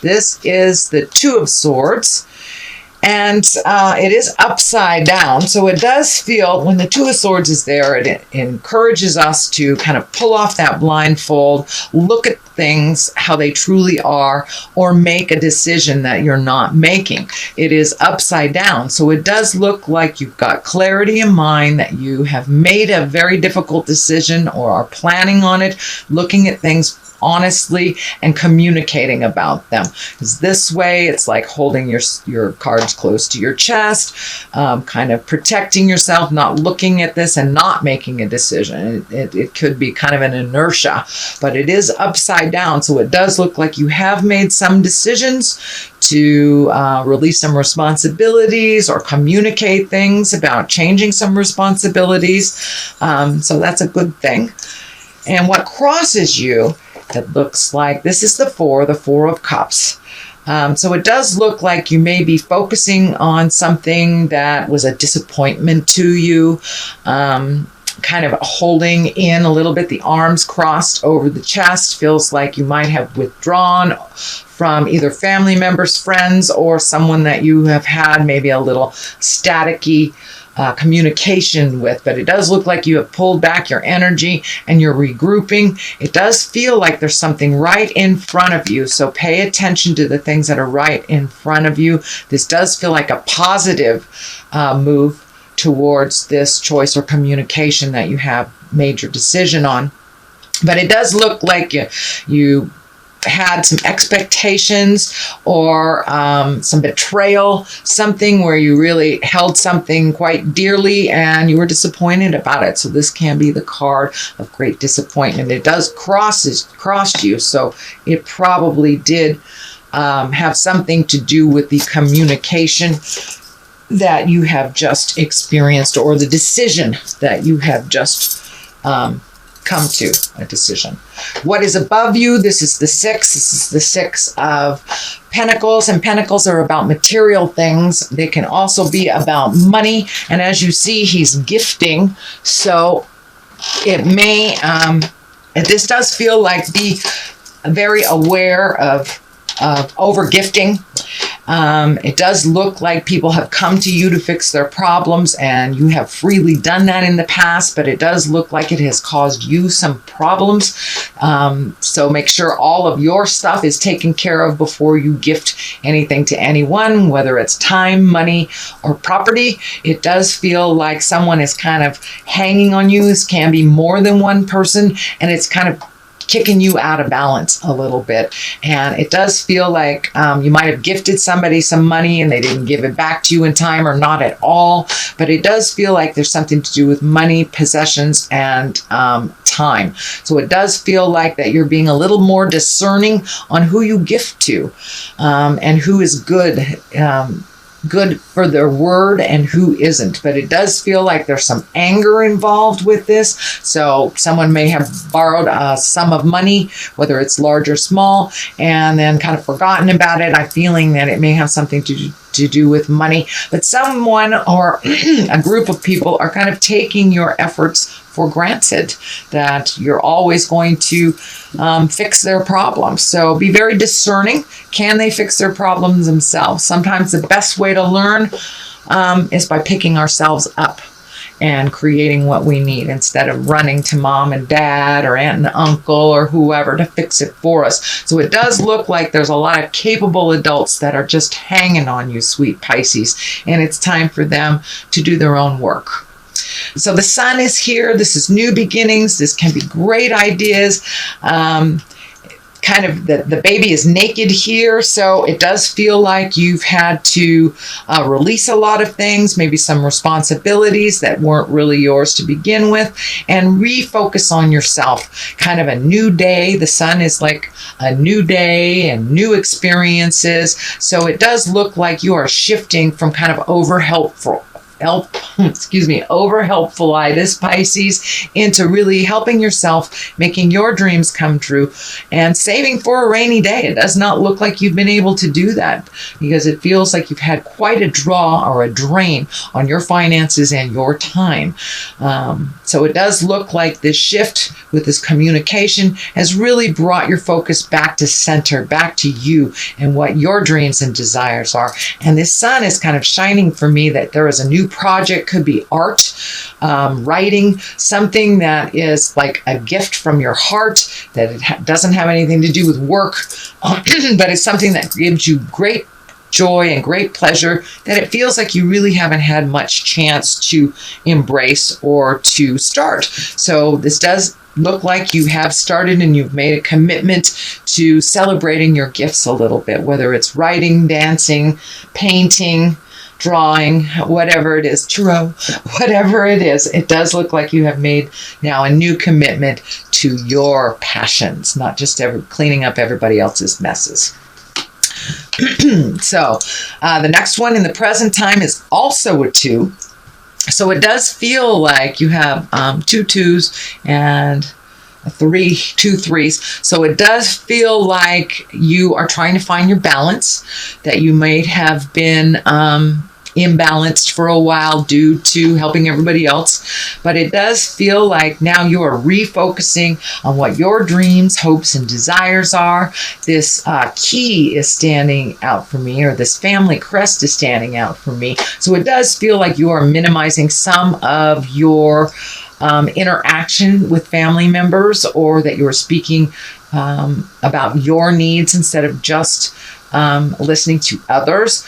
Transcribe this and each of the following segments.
This is the Two of Swords. And it is upside down. So it does feel, when the Two of Swords is there, it encourages us to kind of pull off that blindfold, look at things how they truly are, or make a decision that you're not making. It is upside down. So it does look like you've got clarity in mind, that you have made a very difficult decision or are planning on it, looking at things honestly and communicating about them. Because this way, it's like holding your cards close to your chest, kind of protecting yourself, not looking at this and not making a decision. It could be kind of an inertia, but it is upside down. So it does look like you have made some decisions to release some responsibilities or communicate things about changing some responsibilities. So that's a good thing. And what crosses you, it looks like this is the Four of Cups. So it does look like you may be focusing on something that was a disappointment to you, kind of holding in a little bit, the arms crossed over the chest. Feels like you might have withdrawn from either family members, friends, or someone that you have had maybe a little staticky communication with. But it does look like you have pulled back your energy and you're regrouping. It does feel like there's something right in front of you. So pay attention to the things that are right in front of you. This does feel like a positive move towards this choice or communication that you have made your decision on. But it does look like you had some expectations or some betrayal, something where you really held something quite dearly and you were disappointed about it. So this can be the card of great disappointment. It does cross you, so it probably did have something to do with the communication that you have just experienced, or the decision that you have just come to a decision. What is above you? This is the Six. This is the Six of Pentacles, and Pentacles are about material things. They can also be about money. And as you see, he's gifting. So it may, this does feel like be very aware of over gifting. It does look like people have come to you to fix their problems, and you have freely done that in the past, but it does look like it has caused you some problems. So make sure all of your stuff is taken care of before you gift anything to anyone, whether it's time, money, or property. It does feel like someone is kind of hanging on you. This can be more than one person, and it's kind of kicking you out of balance a little bit. And it does feel like you might have gifted somebody some money and they didn't give it back to you in time, or not at all. But it does feel like there's something to do with money, possessions, and time. So it does feel like that you're being a little more discerning on who you gift to, and who is good for their word and who isn't. But it does feel like there's some anger involved with this. So someone may have borrowed a sum of money, whether it's large or small, and then kind of forgotten about it. I'm feeling that it may have something to do with money, but someone or a group of people are kind of taking your efforts for granted, that you're always going to fix their problems. So be very discerning. Can they fix their problems themselves? Sometimes the best way to learn is by picking ourselves up and creating what we need, instead of running to mom and dad or aunt and uncle or whoever to fix it for us. So it does look like there's a lot of capable adults that are just hanging on you, sweet Pisces, and it's time for them to do their own work. So the Sun is here. This is new beginnings. This can be great ideas. Kind of the baby is naked here, so it does feel like you've had to release a lot of things, maybe some responsibilities that weren't really yours to begin with, and refocus on yourself. Kind of a new day. The Sun is like a new day and new experiences. So it does look like you are shifting from kind of over helpful over helpfulitis, Pisces, into really helping yourself, making your dreams come true, and saving for a rainy day. It does not look like you've been able to do that because it feels like you've had quite a draw or a drain on your finances and your time. So it does look like this shift with this communication has really brought your focus back to center, back to you and what your dreams and desires are. And this sun is kind of shining for me that there is a new project, could be art, writing, something that is like a gift from your heart, that it doesn't have anything to do with work, but it's something that gives you great joy and great pleasure that it feels like you really haven't had much chance to embrace or to start. So this does look like you have started and you've made a commitment to celebrating your gifts a little bit, whether it's writing, dancing, painting, drawing, whatever it is, tarot, whatever it is. It does look like you have made now a new commitment to your passions, not just cleaning up everybody else's messes. So the next one in the present time is also a 2. So it does feel like you have 2 2s and 2 3s. So it does feel like you are trying to find your balance, that you might have been imbalanced for a while due to helping everybody else. But it does feel like now you are refocusing on what your dreams, hopes, and desires are. This key is standing out for me, or this family crest is standing out for me. So it does feel like you are minimizing some of your interaction with family members, or that you are speaking about your needs instead of just listening to others.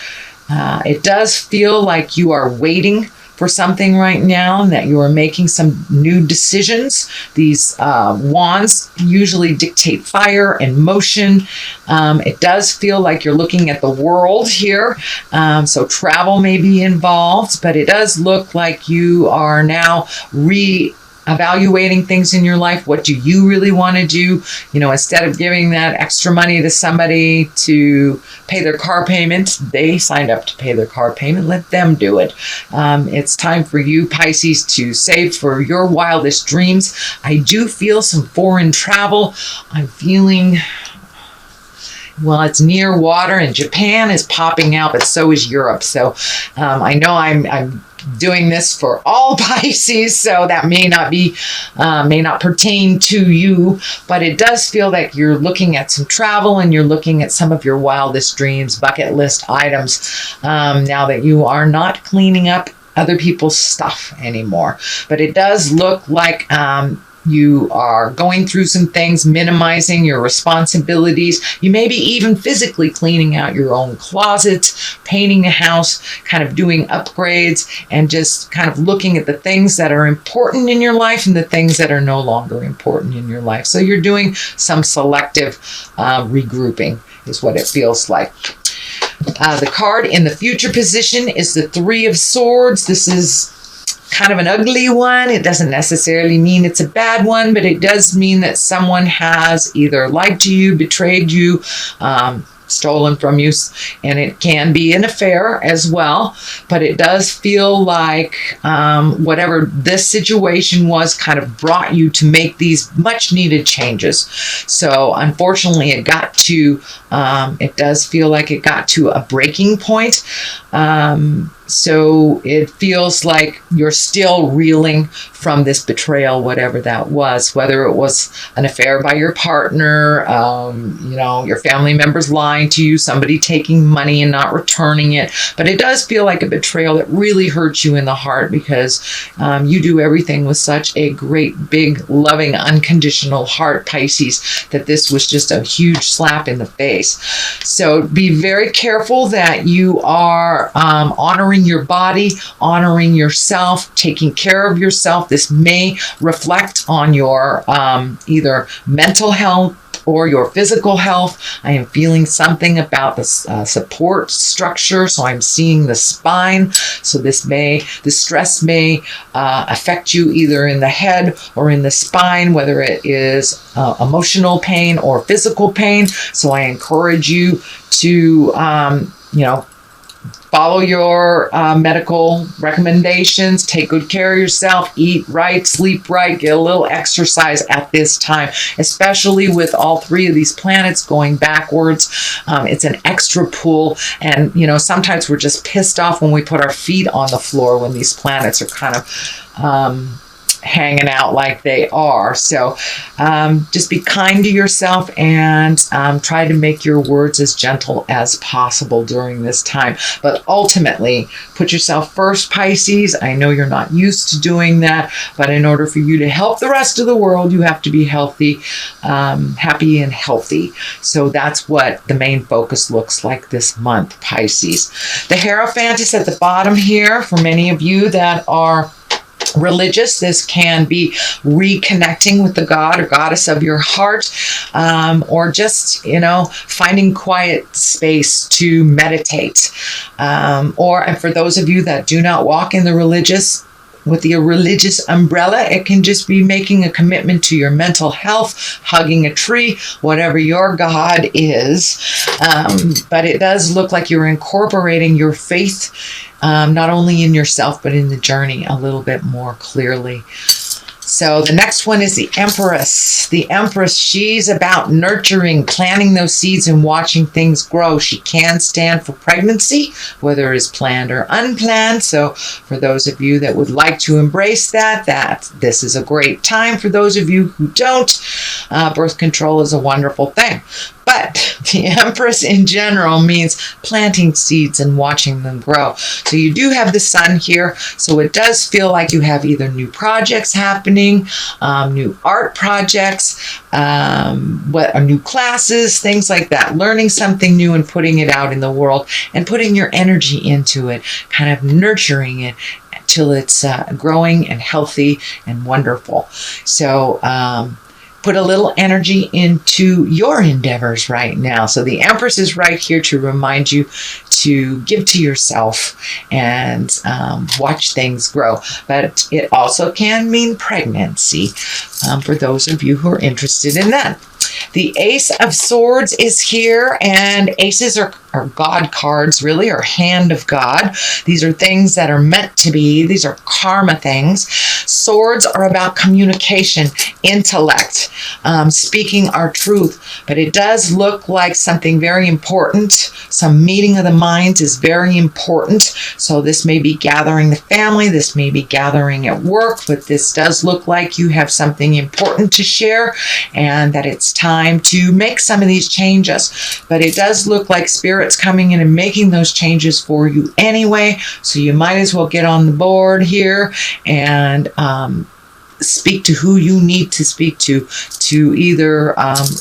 It does feel like you are waiting for something right now, and that you are making some new decisions. These wands usually dictate fire and motion. It does feel like you're looking at the world here. So travel may be involved, but it does look like you are now evaluating things in your life. What do you really want to do? You know, instead of giving that extra money to somebody to pay their car payment, they signed up to pay their car payment. Let them do it. It's time for you, Pisces, to save for your wildest dreams. I do feel some foreign travel. I'm feeling, well, it's near water, and Japan is popping out, but so is Europe. So I know I'm doing this for all Pisces, so that may not pertain to you, but it does feel like you're looking at some travel and you're looking at some of your wildest dreams, bucket list items, now that you are not cleaning up other people's stuff anymore. But it does look like you are going through some things, minimizing your responsibilities. You may be even physically cleaning out your own closets, painting the house, kind of doing upgrades, and just kind of looking at the things that are important in your life and the things that are no longer important in your life. So you're doing some selective regrouping is what it feels like. The card in the future position is the 3 of Swords. This is kind of an ugly one. It doesn't necessarily mean it's a bad one, but it does mean that someone has either lied to you, betrayed you, stolen from you, and it can be an affair as well. But it does feel like whatever this situation was kind of brought you to make these much needed changes. So unfortunately it does feel like it got to a breaking point. So it feels like you're still reeling from this betrayal, whatever that was, whether it was an affair by your partner, your family members lying to you, somebody taking money and not returning it. But it does feel like a betrayal that really hurts you in the heart, because you do everything with such a great, big, loving, unconditional heart, Pisces, that this was just a huge slap in the face. So be very careful that you are honoring your body, honoring yourself, taking care of yourself. This may reflect on your either mental health or your physical health. I am feeling something about the support structure, so I'm seeing the spine. So the stress may affect you either in the head or in the spine, whether it is emotional pain or physical pain. So I encourage you to follow your medical recommendations, take good care of yourself, eat right, sleep right, get a little exercise at this time, especially with all three of these planets going backwards. It's an extra pull, and sometimes we're just pissed off when we put our feet on the floor when these planets are kind of hanging out like they are. So just be kind to yourself and try to make your words as gentle as possible during this time. But ultimately, put yourself first, Pisces. I know you're not used to doing that, but in order for you to help the rest of the world, you have to be healthy, happy and healthy. So that's what the main focus looks like this month, Pisces. The Hierophant is at the bottom here for many of you that are religious. This can be reconnecting with the god or goddess of your heart, or just finding quiet space to meditate, and for those of you that do not walk in the religious with the religious umbrella, it can just be making a commitment to your mental health, hugging a tree, whatever your God is. But it does look like you're incorporating your faith, not only in yourself, but in the journey a little bit more clearly. So the next one is the Empress. The Empress, she's about nurturing, planting those seeds and watching things grow. She can stand for pregnancy, whether it's planned or unplanned. So for those of you that would like to embrace that this is a great time. For those of you who don't, birth control is a wonderful thing. But the Empress in general means planting seeds and watching them grow. So you do have the sun here. So it does feel like you have either new projects happening, new art projects, new classes, things like that. Learning something new and putting it out in the world and putting your energy into it, kind of nurturing it till it's growing and healthy and wonderful. So, put a little energy into your endeavors right now. So the Empress is right here to remind you to give to yourself and watch things grow. But it also can mean pregnancy for those of you who are interested in that. The Ace of Swords is here, and aces are God cards, really, or hand of God. These are things that are meant to be. These are karma things. Swords are about communication, intellect, speaking our truth. But it does look like something very important. Some meeting of the minds is very important. So this may be gathering the family. This may be gathering at work. But this does look like you have something important to share and that it's time to make some of these changes. But it does look like Spirit's coming in and making those changes for you anyway. So you might as well get on the board here and speak to who you need to speak to either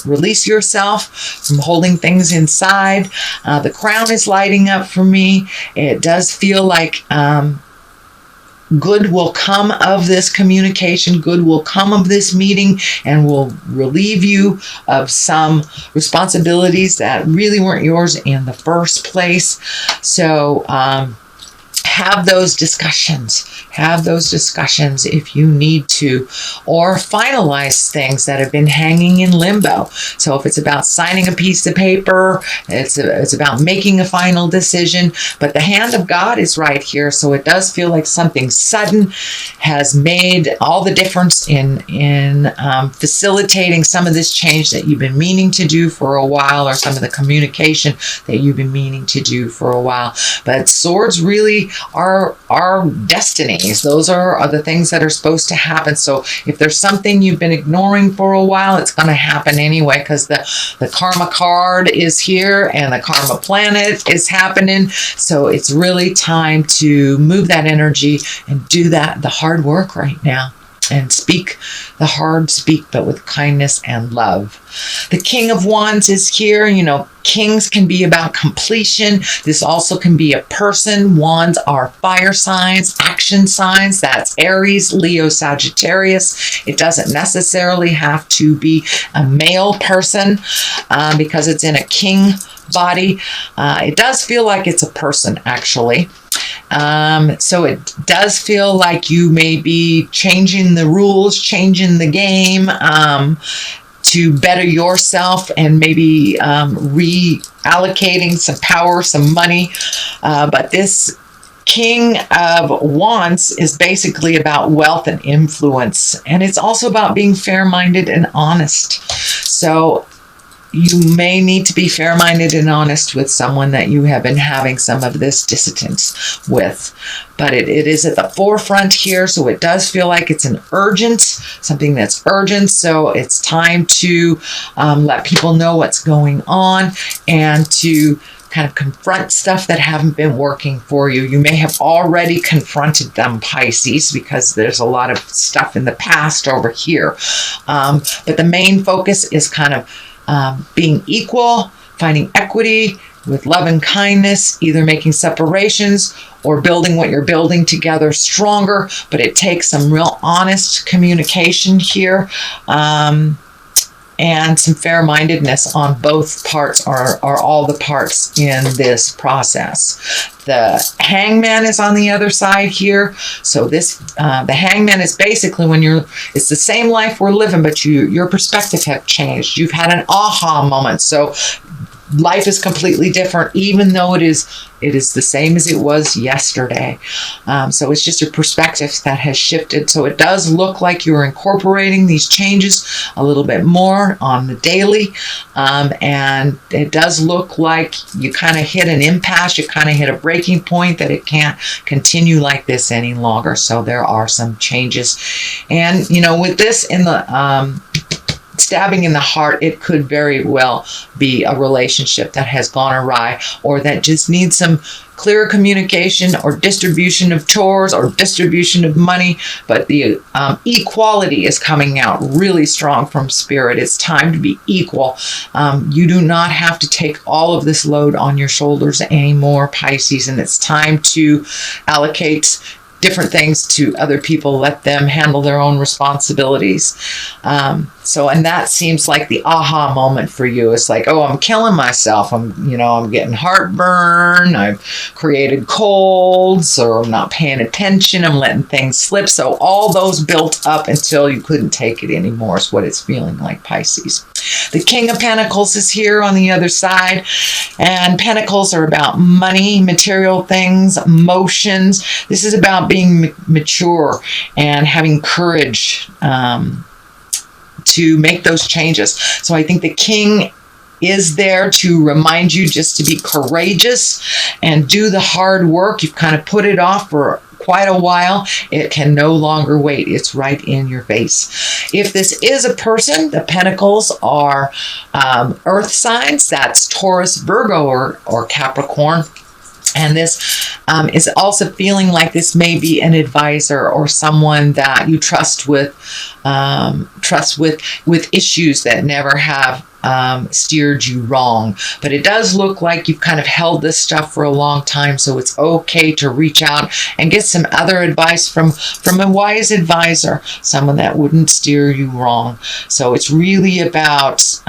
release yourself from holding things inside. The crown is lighting up for me. It does feel like good will come of this communication, good will come of this meeting, and will relieve you of some responsibilities that really weren't yours in the first place. So have those discussions if you need to, or finalize things that have been hanging in limbo. So if it's about signing a piece of paper, it's about making a final decision. But the hand of God is right here, so it does feel like something sudden has made all the difference in facilitating some of this change that you've been meaning to do for a while, or some of the communication that you've been meaning to do for a while. But swords really are our destinies. Those are the things that are supposed to happen. So if there's something you've been ignoring for a while, it's going to happen anyway, because the karma card is here and the karma planet is happening. So it's really time to move that energy and do the hard work right now. And speak the hard speak, but with kindness and love. The King of Wands is here. Kings can be about completion. This also can be a person. Wands are fire signs, action signs. That's Aries, Leo, Sagittarius. It doesn't necessarily have to be a male person because it's in a king body. It does feel like it's a person, actually. So it does feel like you may be changing the rules, changing the game, to better yourself and maybe reallocating some power, some money. But this King of Wands is basically about wealth and influence. And it's also about being fair-minded and honest. So you may need to be fair-minded and honest with someone that you have been having some of this dissonance with. But it is at the forefront here, so it does feel like it's something that's urgent. So it's time to let people know what's going on and to kind of confront stuff that haven't been working for you. You may have already confronted them, Pisces, because there's a lot of stuff in the past over here. But the main focus is kind of being equal, finding equity with love and kindness, either making separations or building what you're building together stronger. But it takes some real honest communication here. And some fair-mindedness on both parts are all the parts in this process. The Hangman is on the other side here. So this, the Hangman is basically it's the same life we're living, but your perspective have changed. You've had an aha moment. So life is completely different, even though it is the same as it was yesterday. So it's just your perspective that has shifted. So it does look like you're incorporating these changes a little bit more on the daily. And it does look like you kind of hit an impasse. You kind of hit a breaking point that it can't continue like this any longer. So there are some changes. And, with this in the stabbing in the heart, it could very well be a relationship that has gone awry or that just needs some clearer communication or distribution of chores or distribution of money. But the equality is coming out really strong from Spirit. It's time to be equal. You do not have to take all of this load on your shoulders anymore, Pisces, and it's time to allocate different things to other people, let them handle their own responsibilities. And that seems like the aha moment for you. It's like, oh, I'm killing myself. I'm getting heartburn. I've created colds, or I'm not paying attention. I'm letting things slip. So all those built up until you couldn't take it anymore is what it's feeling like, Pisces. The King of Pentacles is here on the other side. And Pentacles are about money, material things, emotions. This is about being mature and having courage to make those changes. So I think the King is there to remind you just to be courageous and do the hard work. You've kind of put it off for quite a while. It can no longer wait. It's right in your face. If this is a person, the Pentacles are earth signs. That's Taurus, Virgo, or Capricorn. And this is also feeling like this may be an advisor or someone that you trust with issues that never have steered you wrong. But it does look like you've kind of held this stuff for a long time, so it's okay to reach out and get some other advice from a wise advisor, someone that wouldn't steer you wrong. So it's really about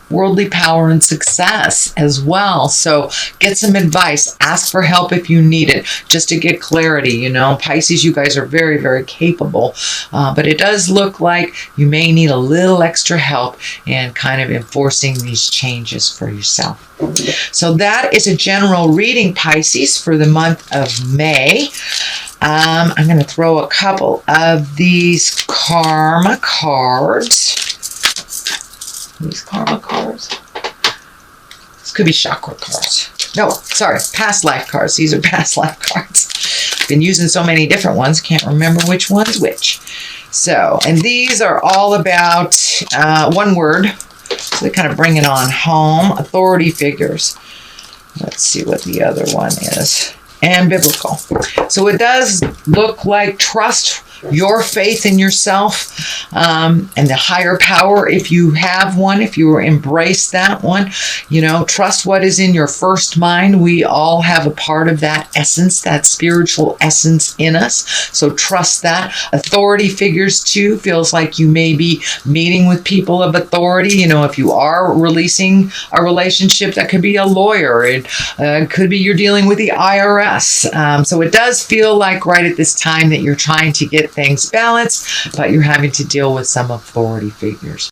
worldly power and success as well. So get some advice, ask for help if you need it, just to get clarity. Pisces, you guys are very, very capable, but it does look like you may need a little extra help in kind of enforcing these changes for yourself. So that is a general reading, Pisces, for the month of May. I'm going to throw a couple of these karma cards. These karma cards. This could be chakra cards. No, sorry, past life cards. These are past life cards. Been using so many different ones, can't remember which one's which. So, and these are all about one word. So they kind of bring it on home. Authority figures. Let's see what the other one is. And biblical. So it does look like trust your faith in yourself and the higher power, if you have one, if you embrace that one. Trust what is in your first mind. We all have a part of that essence, that spiritual essence in us. So trust that. Authority figures too. Feels like you may be meeting with people of authority. If you are releasing a relationship, that could be a lawyer. It could be you're dealing with the IRS. So it does feel like right at this time that you're trying to get things balanced, but you're having to deal with some authority figures.